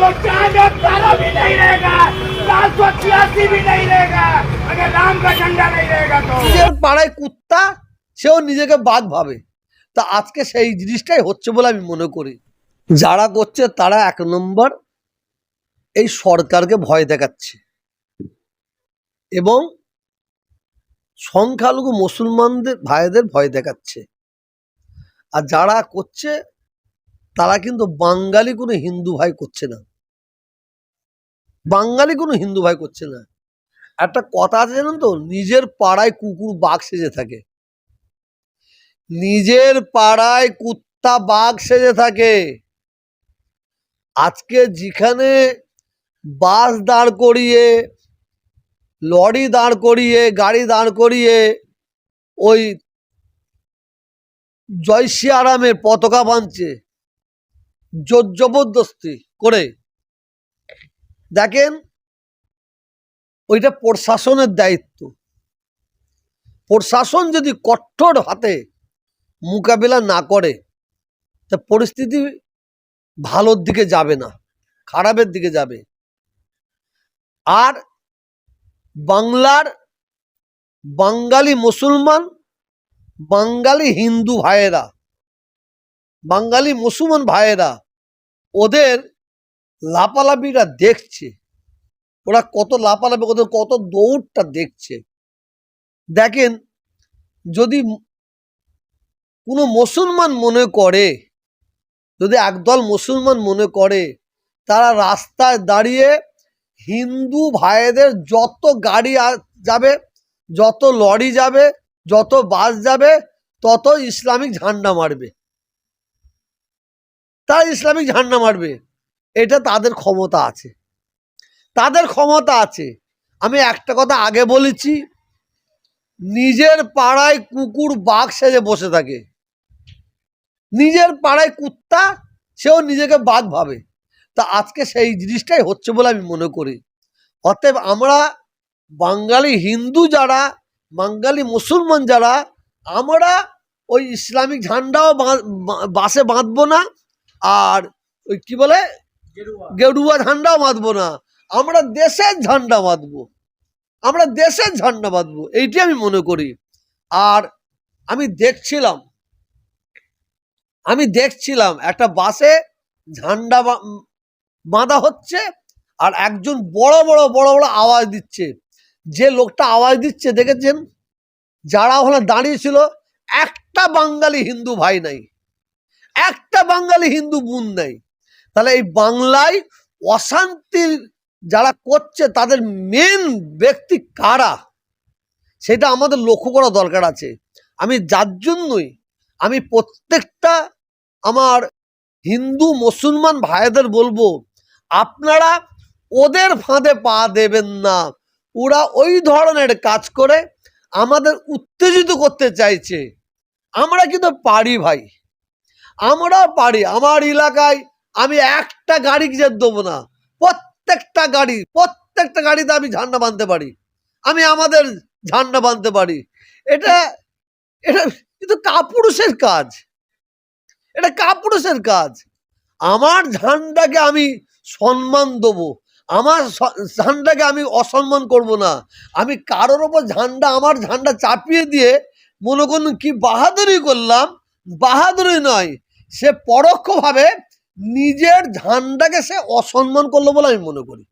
तो 418 भी नहीं रहेगा, 486 भी नहीं रहेगा अगर राम का झंडा नहीं रहेगा तो। নিজের পাড়ায় কুত্তা সেও নিজেকে বাঘ ভাবে। তা আজকে সেই জিনিসটাই হচ্ছে বলে আমি মনে করি। যারা করছে তারা এক নম্বর এই সরকারকে ভয় দেখাচ্ছে এবং সংখ্যালঘু মুসলমানদের ভাইদের ভয় দেখাচ্ছে। আর যারা করছে তারা কিন্তু বাঙালি কোনো হিন্দু ভাই করছে না, বাঙালি কোনো হিন্দু ভাই করছে না। একটা কথা আছে জানেন তো, নিজের পাড়ায় কুকুর বাঘ সেজে থাকে, নিজের পাড়ায় কুত্তা বাঘ সেজে থাকে। আজকে যেখানে বাস দাঁড় করিয়ে, লরি দাঁড় করিয়ে, গাড়ি দাঁড় করিয়ে ওই জয় শ্রীরামের পতাকা বাঁধছে জোর জবরদস্তি করে, দেখেন ওইটা প্রশাসনের দায়িত্ব। প্রশাসন যদি কঠোর হাতে মোকাবিলা না করে তা পরিস্থিতি ভালোর দিকে যাবে না, খারাপের দিকে যাবে। আর বাংলার বাঙালি মুসলমান, বাঙালি হিন্দু ভাইয়েরা, বাঙালি মুসলমান ভাইয়েরা ওদের লাপালাপিটা দেখছে, ওরা কত লাপালাপি, কত দৌড়টা দেখছে। দেখেন যদি কোনো মুসলমান মনে করে, যদি একদল মুসলমান মনে করে তারা রাস্তায় দাঁড়িয়ে হিন্দু ভাইদের যত গাড়ি যাবে, যত লরি যাবে, যত বাস যাবে, তত ইসলামিক ঝান্ডা মারবে, তারা ইসলামিক ঝান্ডা মারবে। এটা তাদের ক্ষমতা আছে, তাদের ক্ষমতা আছে। আমি একটা কথা আগে বলেছি, নিজের পাড়ায় কুকুর বাঘ সেজে বসে থাকে, নিজের পাড়ায় কুত্তা সেও নিজেকে বাঘ ভাবে। তা আজকে সেই জিনিসটাই হচ্ছে বলে আমি মনে করি। অতএব আমরা বাঙালি হিন্দু যারা, বাঙালি মুসলমান যারা, আমরা ওই ইসলামিক ঝান্ডাও বাসে বাঁধবো না, আর ওই কি বলে গেরুয়া ঝান্ডাও বাঁধবো না। আমরা দেশের ঝান্ডা বাঁধবো, আমরা দেশের ঝান্ডা বাঁধবো, এইটি আমি মনে করি। আর আমি দেখছিলাম একটা বাসে ঝান্ডা বাঁধা হচ্ছে, আর একজন বড় বড় বড় বড় আওয়াজ দিচ্ছে। যে লোকটা আওয়াজ দিচ্ছে দেখেছেন, যারা ওখানে দাঁড়িয়েছিল একটা বাঙালি হিন্দু ভাই নাই, একটা বাঙালি হিন্দু বোন নাই। তাহলে এই বাংলায় অশান্তির যারা করছে তাদের মেন ব্যক্তি কারা, সেটা আমাদের লক্ষ্য করা দরকার আছে। আমি যার জন্যই আমি প্রত্যেকটা আমার হিন্দু মুসলমান ভাইদের বলবো, আপনারা ওদের ফাঁদে পা দেবেন না। ওরা ওই ধরনের কাজ করে আমাদের উত্তেজিত করতে চাইছে। আমরা কিন্তু পারি ভাই, আমরা পারি। আমার এলাকায় আমি একটা গাড়ি যেতে দেবো না, প্রত্যেকটা গাড়িতে আমি ঝান্ডা বাঁধতে পারি, আমি আমাদের ঝান্ডা বাঁধতে পারি। এটা এটা কিন্তু কাপুরুষের কাজ, এটা কাপুরুষের কাজ। আমার ঝান্ডাকে আমি সম্মান দেবো, আমার ঝান্ডাকে আমি অসম্মান করব না। আমি কারোর ওপর আমার ঝান্ডা চাপিয়ে দিয়ে মনে করুন কি বাহাদুরি করলাম, বাহাদুরি নয়, সে পরোক্ষভাবে নিজের ঝান্ডাকে সে অসম্মান করলো বলে আমি মনে করি।